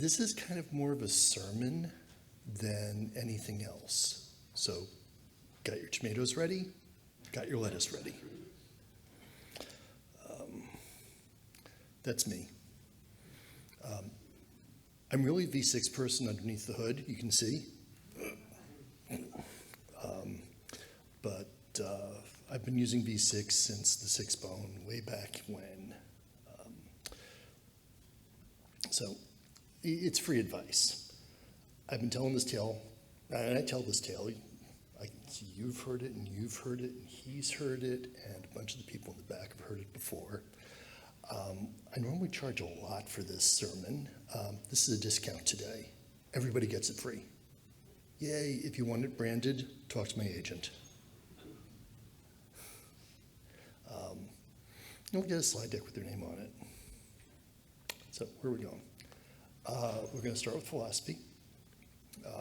This is kind of more of a sermon than anything else. So, got your tomatoes ready? Got your lettuce ready? That's me. I'm really a V6 person underneath the hood, you can see. But I've been using V6 since the 6-bone, way back when. So it's free advice. I've been telling this tale, and I tell this tale. You've heard it, and you've heard it, and he's heard it, and a bunch of the people in the back have heard it before. I normally charge a lot for this sermon. This is a discount today. Everybody gets it free. Yay, if you want it branded, talk to my agent. You'll get a slide deck with your name on it. So where are we going? We're going to start with philosophy.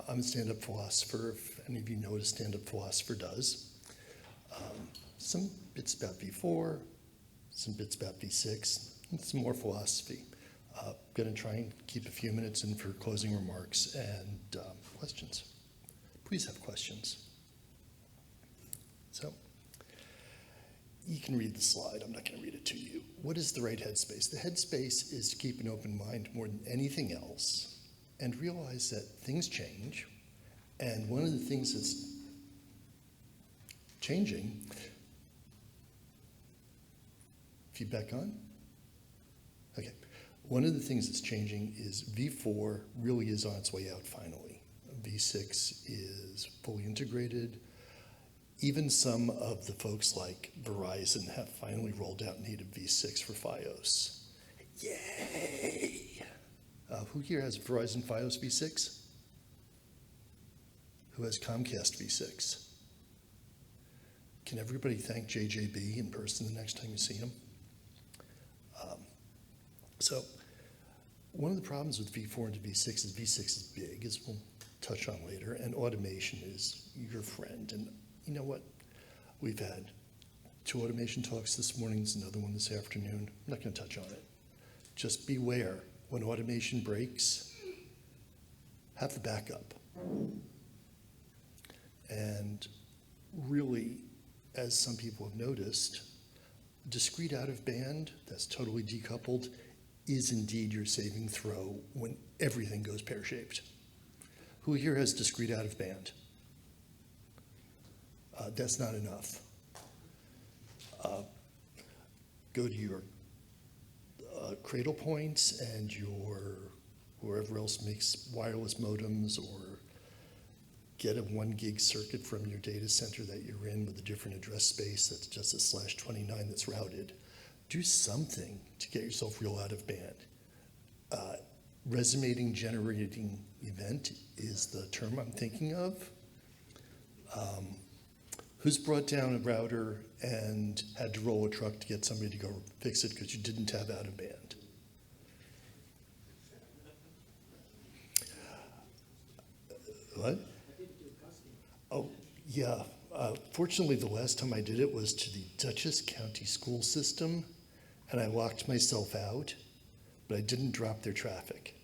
I'm a stand-up philosopher, if any of you know what a stand-up philosopher does. Some bits about V4, some bits about V6, and some more philosophy. I'm going to try and keep a few minutes in for closing remarks and questions. Please have questions. So, you can read the slide. I'm not going to read it to you. What is the right headspace? The headspace is to keep an open mind more than anything else and realize that things change. And one of the things that's changing, feedback on? Okay. One of the things that's changing is V4 really is on its way out finally. V6 is fully integrated. Even some of the folks like Verizon have finally rolled out native V6 for Fios. Yay! Who here has Verizon Fios V6? Who has Comcast V6? Can everybody thank JJB in person the next time you see him? So one of the problems with V4 into V6 is V6 is big, as we'll touch on later, and automation is your friend. And you know what? We've had 2 automation talks this morning. There's another one this afternoon. I'm not going to touch on it. Just beware. When automation breaks, have the backup. And really, as some people have noticed, discrete out of band that's totally decoupled is indeed your saving throw when everything goes pear-shaped. Who here has discrete out of band? That's not enough. Go to your Cradle Points and your whoever else makes wireless modems, or get a 1 gig circuit from your data center that you're in with a different address space that's just a /29 that's routed. Do something to get yourself real out of band. Resonating generating event is the term I'm thinking of. Who's brought down a router and had to roll a truck to get somebody to go fix it because you didn't have out of band? What? Oh, yeah. Fortunately, the last time I did it was to the Dutchess County School System, and I locked myself out, but I didn't drop their traffic.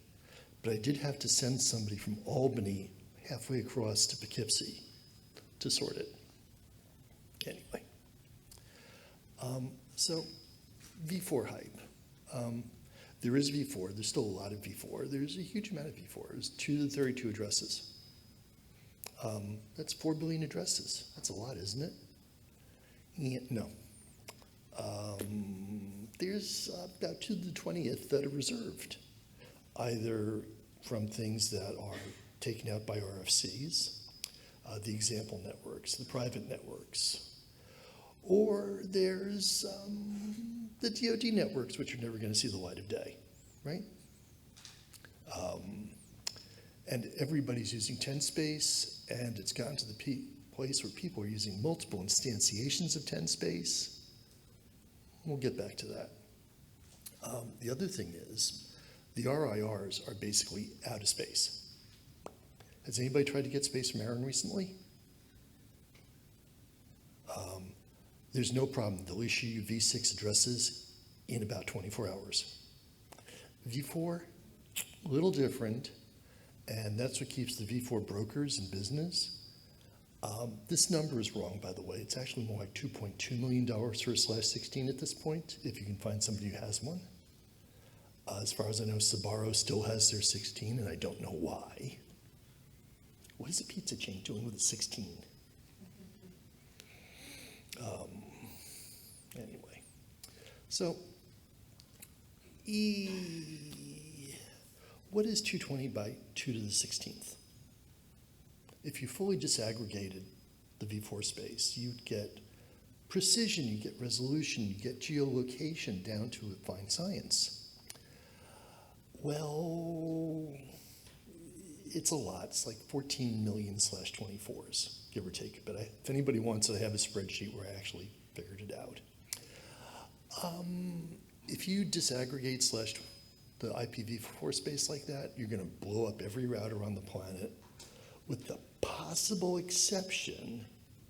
But I did have to send somebody from Albany halfway across to Poughkeepsie to sort it. Anyway, so V4 hype. There is V4. There's still a lot of V4. There's a huge amount of V4. There's 2 to the 32 addresses. That's 4 billion addresses. That's a lot, isn't it? Yeah, no. There's about 2 to the 20th that are reserved, either from things that are taken out by RFCs, the example networks, the private networks, or there's the DoD networks, which are never going to see the light of day, right? And everybody's using TenSpace, and it's gotten to the place where people are using multiple instantiations of TenSpace. We'll get back to that. The other thing is, the RIRs are basically out of space. Has anybody tried to get space from Aaron recently? There's no problem. They'll issue you V6 addresses in about 24 hours. V4, A little different, and that's what keeps the V4 brokers in business. This number is wrong, by the way. It's actually more like $2.2 million for a /16 at this point, if you can find somebody who has one. As far as I know, Sbarro still has their 16, and I don't know why. What is a pizza chain doing with a 16? Anyway, so what is 220 by 2 to the 16th? If you fully disaggregated the V4 space, you'd get precision, you get resolution, you get geolocation down to a fine science. Well, it's a lot. It's like 14 million /24s, give or take. But if anybody wants it, I have a spreadsheet where I actually figured it out. If you disaggregate the IPv4 space like that, you're going to blow up every router on the planet, with the possible exception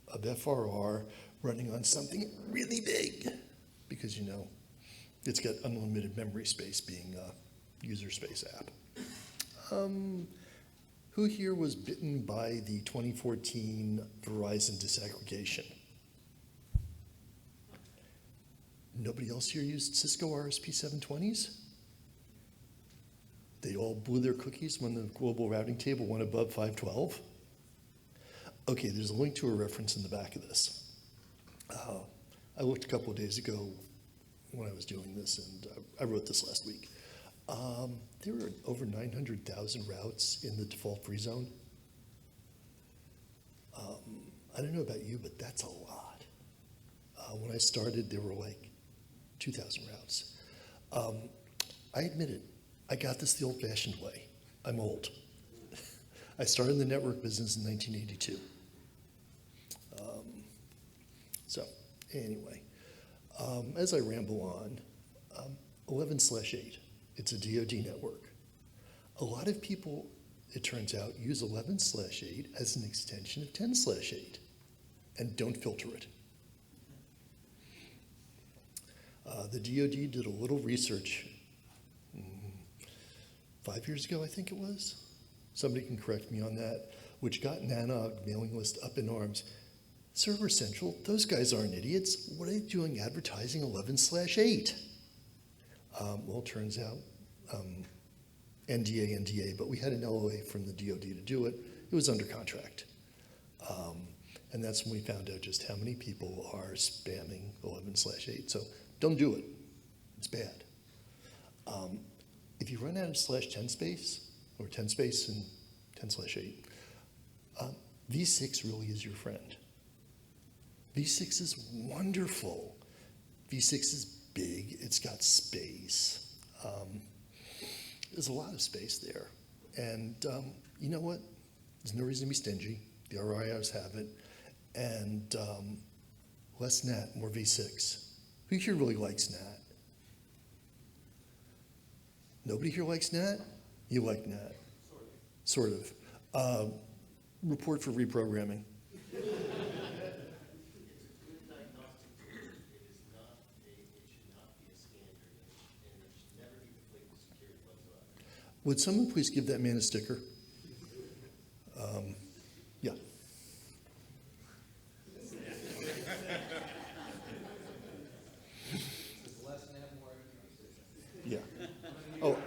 of FRR running on something really big, because, you know, it's got unlimited memory space being a user space app. Who here was bitten by the 2014 Verizon disaggregation? Nobody else here used Cisco RSP 720s? They all blew their cookies when the global routing table went above 512? Okay, there's a link to a reference in the back of this. I looked a couple of days ago when I was doing this, and I wrote this last week. There were over 900,000 routes in the default free zone. I don't know about you, but that's a lot. When I started, there were like 2,000 routes. I admit it, I got this the old-fashioned way. I'm old. I started in the network business in 1982. So anyway, as I ramble on, 11/8, it's a DoD network. A lot of people, it turns out, use 11/8 as an extension of 10/8 and don't filter it. The DoD did a little research 5 years ago, I think it was. Somebody can correct me on that, which got CHI-NOG mailing list up in arms. Server Central, those guys aren't idiots. What are they doing advertising 11/8? Well, it turns out, NDA, but we had an LOA from the DoD to do it. It was under contract. And that's when we found out just how many people are spamming 11/8. So don't do it. It's bad. If you run out of /10 space, or 10 space and 10/8, V6 really is your friend. V6 is wonderful. V6 is big, it's got space. There's a lot of space there. And you know what? There's no reason to be stingy. The RIOs have it. And less NAT, more V6. Who here really likes NAT? Nobody here likes NAT? You like NAT? Sort of. Report for reprogramming. Would someone please give that man a sticker? Yeah. Yeah. Oh,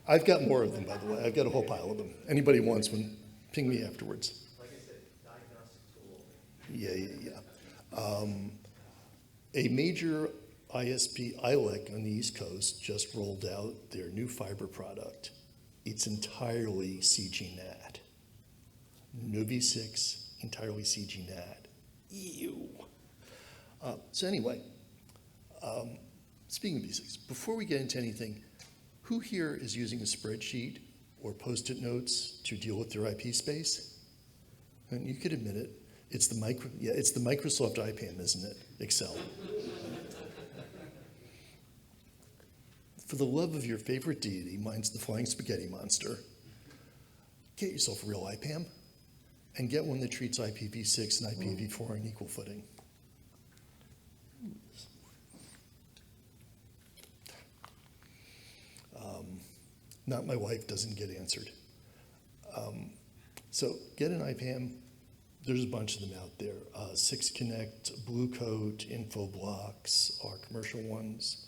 I've got more of them, by the way. I've got a whole pile of them. Anybody wants one, ping me afterwards. Like I said, diagnostic tool. Yeah. A major ISP, ILEC on the East Coast, just rolled out their new fiber product. It's entirely CG-NAT. No V6, entirely CG-NAT. Ew. So anyway, speaking of V6, before we get into anything, who here is using a spreadsheet or Post-it notes to deal with their IP space? And you could admit it. It's the Microsoft IPAM, isn't it? Excel. For the love of your favorite deity, mine's the flying spaghetti monster, get yourself a real IPAM and get one that treats IPv6 and IPv4 on equal footing. Not my wife doesn't get answered. So get an IPAM. There's a bunch of them out there. 6Connect, Blue Coat, Infoblocks are commercial ones.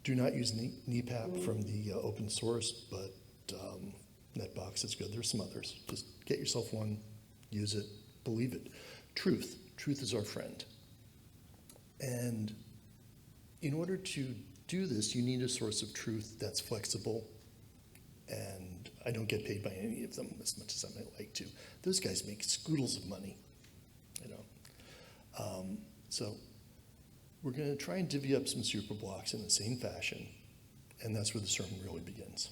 Do not use NEPAP from the open source, but Netbox is good. There's some others. Just get yourself one, use it, believe it. Truth is our friend. And in order to do this, you need a source of truth that's flexible, and I don't get paid by any of them as much as I might like to. Those guys make scoodles of money, you know. So we're going to try and divvy up some super blocks in the same fashion, and that's where the sermon really begins.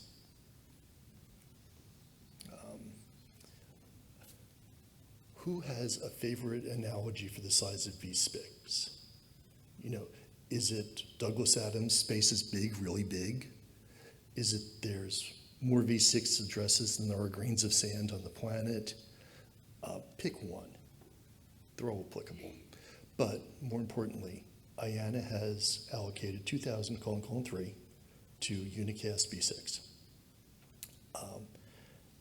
Who has a favorite analogy for the size of VSpace? You know, is it Douglas Adams' space is big, really big? Is it there's more V6 addresses than there are grains of sand on the planet? Pick one. They're all applicable. But more importantly, IANA has allocated 2,000:3 to unicast V6.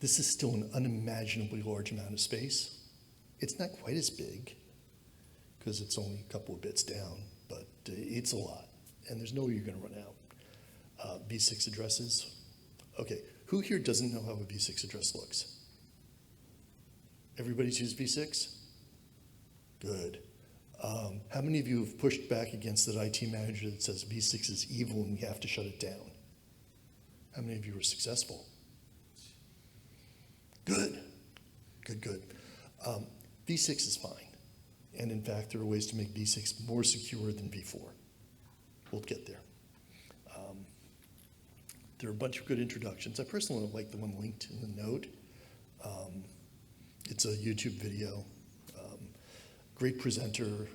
This is still an unimaginably large amount of space. It's not quite as big because it's only a couple of bits down, but it's a lot, and there's no way you're going to run out. V6 addresses. Okay, who here doesn't know how a V6 address looks? Everybody's used V6? Good. How many of you have pushed back against that IT manager that says V6 is evil and we have to shut it down? How many of you were successful? Good. Good. V6 is fine. And in fact, there are ways to make V6 more secure than V4. We'll get there. There are a bunch of good introductions. I personally like the one linked in the note. It's a YouTube video. Great presenter,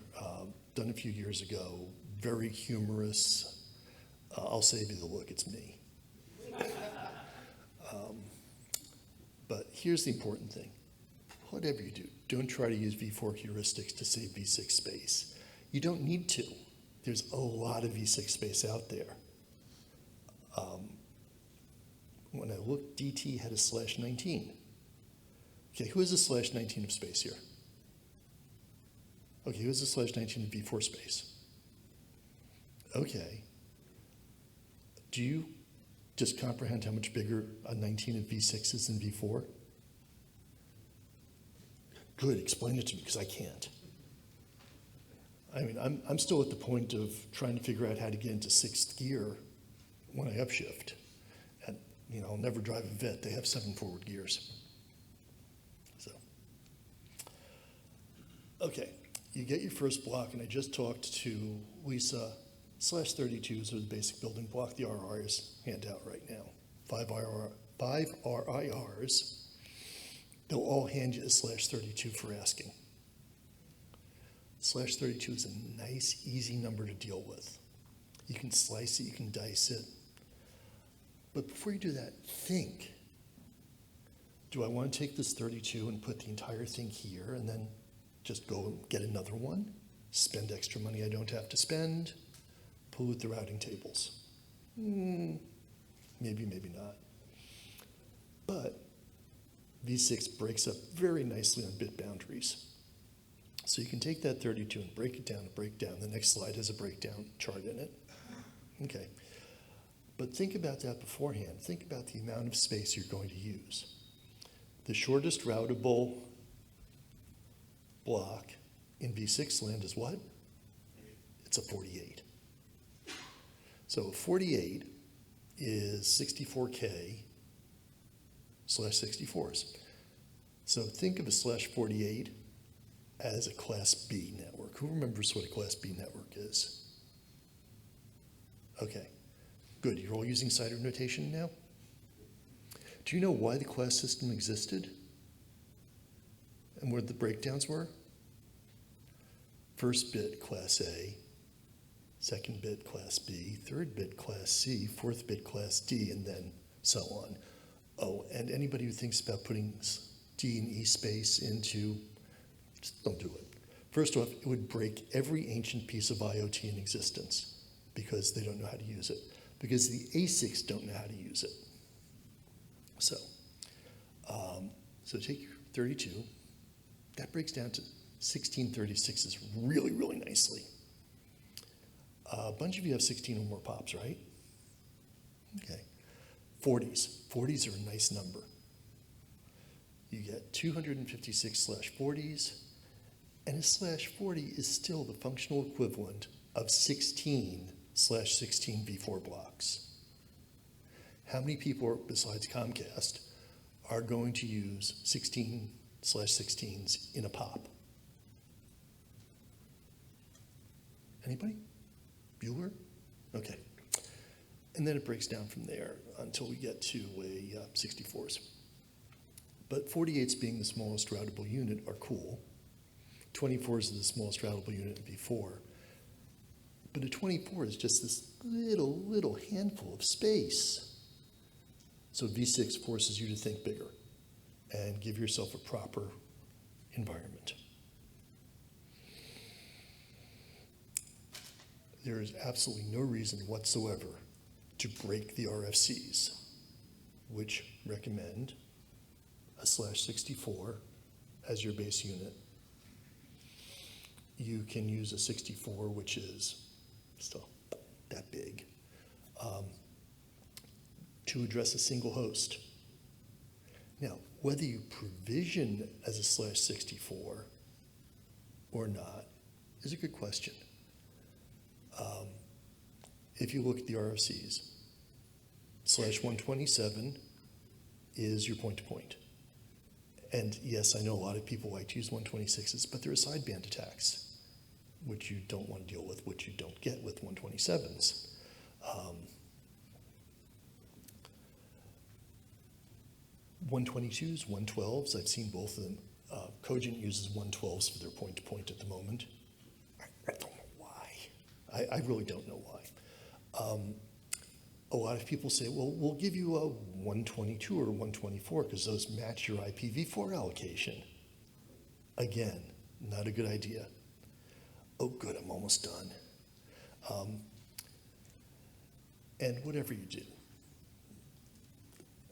done a few years ago, very humorous. I'll save you the look, it's me. But here's the important thing. Whatever you do, don't try to use V4 heuristics to save V6 space. You don't need to. There's a lot of V6 space out there. When I look, DT had a /19. Okay, who has a /19 of space here? Okay, who has a /19 of V4 space? Okay. Do you just comprehend how much bigger a 19 of V6 is than V4? Good, explain it to me, because I can't. I mean, I'm still at the point of trying to figure out how to get into 6th gear when I upshift. And, you know, I'll never drive a Vet. They have 7 forward gears. So, okay, you get your first block, and I just talked to Lisa. /32s are the basic building block. The RIRs hand out right now. 5 RIRs. They'll all hand you a /32 for asking. /32 is a nice, easy number to deal with. You can slice it, you can dice it. But before you do that, think. Do I want to take this 32 and put the entire thing here and then just go and get another one? Spend extra money I don't have to spend? Pollute the routing tables? Maybe, maybe not. But V6 breaks up very nicely on bit boundaries. So you can take that 32 and break it down and break down. The next slide has a breakdown chart in it. Okay. But think about that beforehand. Think about the amount of space you're going to use. The shortest routable block in V6 land is what? It's a 48. So a 48 is 64K /64s. So think of a /48 as a Class B network. Who remembers what a Class B network is? Okay, good. You're all using CIDR notation now? Do you know why the class system existed? And what the breakdowns were? First bit, Class A. Second bit, Class B. Third bit, Class C. Fourth bit, Class D, and then so on. Oh, and anybody who thinks about putting D and E space into, just don't do it. First off, it would break every ancient piece of IoT in existence because they don't know how to use it. because the ASICs don't know how to use it. So, so take your 32, that breaks down to 1636s really, really nicely. A bunch of you have 16 or more pops, right? Okay. 40s. 40s are a nice number. You get 256/40s, and a /40 is still the functional equivalent of 16/16 V4 blocks. How many people, besides Comcast, are going to use 16/16s in a pop? Anybody? Bueller? Okay. And then it breaks down from there until we get to 64s. But 48s being the smallest routable unit are cool. 24s are the smallest routable unit in V4. But a 24 is just this little handful of space. So V6 forces you to think bigger and give yourself a proper environment. There is absolutely no reason whatsoever to break the RFCs, which recommend a /64 as your base unit. You can use a 64, which is still that big, to address a single host. Now, whether you provision as a /64 or not is a good question. If you look at the RFCs, /127 is your point-to-point. And yes, I know a lot of people like to use 126s, but they're sideband attacks, which you don't want to deal with, which you don't get with 127s. 122s, 112s, I've seen both of them. Cogent uses 112s for their point-to-point at the moment. I don't know why. I really don't know why. A lot of people say, well, we'll give you a 122 or 124 because those match your IPv4 allocation. Again, not a good idea. Oh, good, I'm almost done. And whatever you do,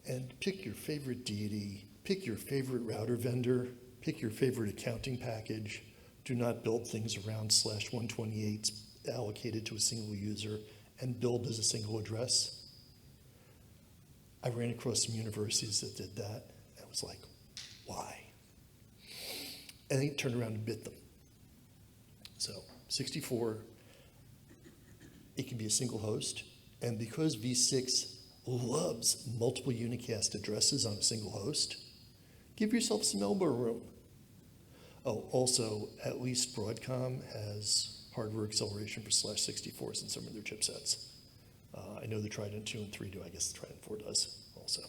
and pick your favorite deity, pick your favorite router vendor, pick your favorite accounting package. Do not build things around /128 allocated to a single user and build as a single address. I ran across some universities that did that, and I was like, why? And they turned around and bit them. So 64, it can be a single host, and because V6 loves multiple unicast addresses on a single host, give yourself some elbow room. Oh, also, at least Broadcom has hardware acceleration for /64s in some of their chipsets. I know the Trident 2 and 3 do. I guess the Trident 4 does also.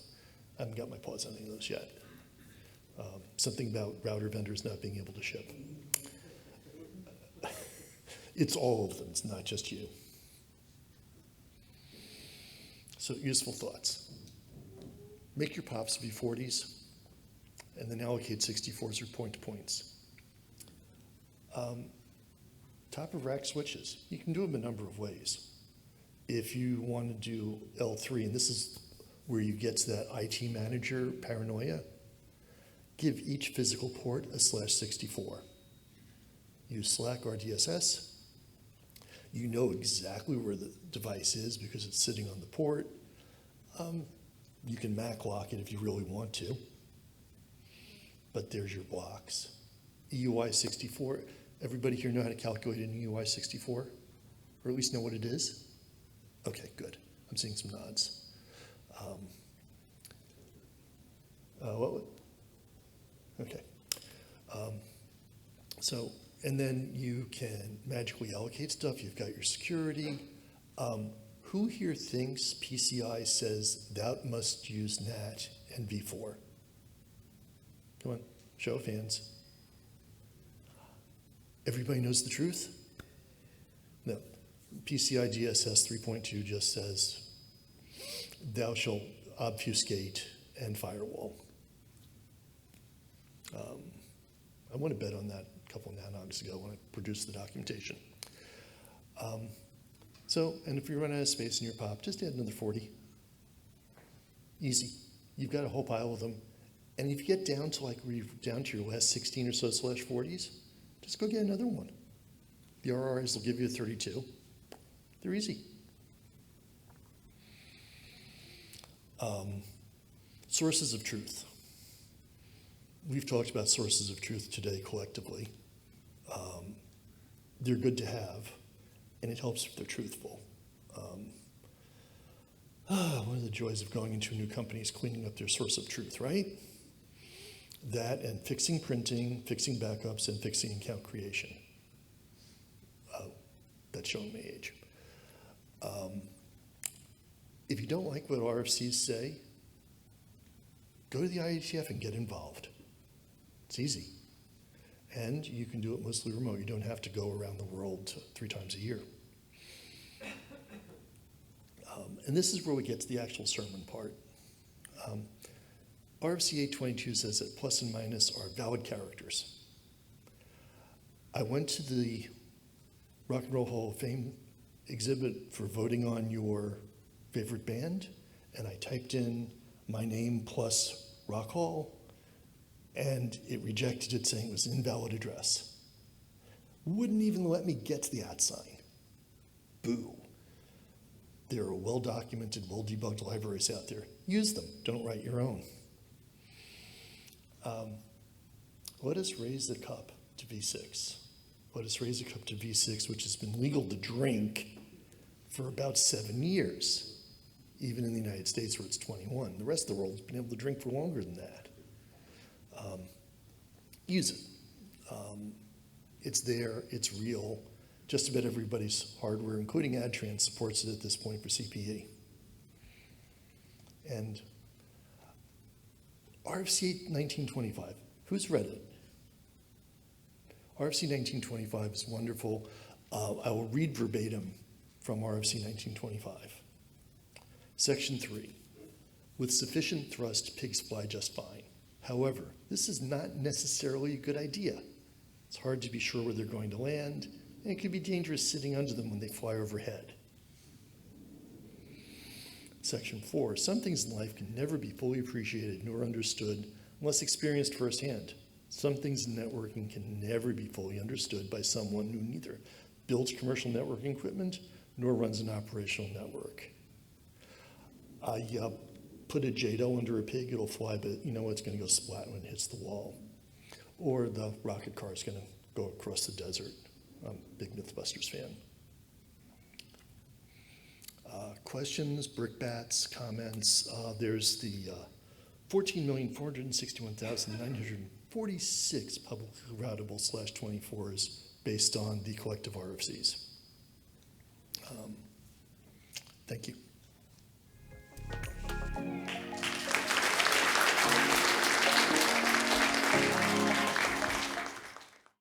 I haven't got my paws on any of those yet. Something about router vendors not being able to ship. It's all of them. It's not just you. So useful thoughts. Make your POPs V40s, and then allocate 64s or point-to-points. Top of rack switches. You can do them a number of ways. If you want to do L3, and this is where you get to that IT manager paranoia, give each physical port a /64. Use Slack RDSS. You know exactly where the device is because it's sitting on the port. You can MAC lock it if you really want to, but there's your blocks. EUI 64, everybody here know how to calculate an EUI 64? Or at least know what it is? Okay, good. I'm seeing some nods. Okay. And then you can magically allocate stuff. You've got your security. Who here thinks PCI says thou must use NAT and V4? Come on, show of hands. Everybody knows the truth? No. PCI DSS 3.2 just says thou shalt obfuscate and firewall. I want to bet on that a couple of nanogs ago when I produced the documentation. So, and if you run out of space in your POP, just add another 40. Easy. You've got a whole pile of them. And if you get down to like, down to your last 16 or so /40s, just go get another one. The RRIs will give you a 32. They're easy. Sources of truth. We've talked about sources of truth today collectively. They're good to have, and it helps if they're truthful. One of the joys of going into a new company is cleaning up their source of truth, right? That and fixing printing, fixing backups, and fixing account creation. That's showing my age. If you don't like what RFCs say, go to the IETF and get involved. It's easy. And you can do it mostly remote. You don't have to go around the world 3 times a year. And this is where we get to the actual sermon part. RFC 822 says that plus and minus are valid characters. I went to the Rock and Roll Hall of Fame exhibit for voting on your favorite band, and I typed in my name plus Rock Hall, and it rejected it saying it was an invalid address. Wouldn't even let me get to the @ sign. Boo. There are well-documented, well-debugged libraries out there. Use them. Don't write your own. Let us raise the cup to V6. Let us raise the cup to V6, which has been legal to drink for about 7 years, even in the United States where it's 21. The rest of the world has been able to drink for longer than that. Use it. It's there. It's real. Just about everybody's hardware, including AdTrans, supports it at this point for CPE. And RFC 1925, who's read it? RFC 1925 is wonderful. I will read verbatim from RFC 1925. Section 3, with sufficient thrust, pigs fly just fine. However, this is not necessarily a good idea. It's hard to be sure where they're going to land, and it can be dangerous sitting under them when they fly overhead. Section 4, some things in life can never be fully appreciated nor understood unless experienced firsthand. Some things in networking can never be fully understood by someone who neither builds commercial networking equipment nor runs an operational network. I put a JADO under a pig, it'll fly, but you know it's going to go splat when it hits the wall. Or the rocket car is going to go across the desert. I'm a big Mythbusters fan. Questions, brickbats, comments. There's the 14,461,946 publicly routable /24s based on the collective RFCs. Thank you.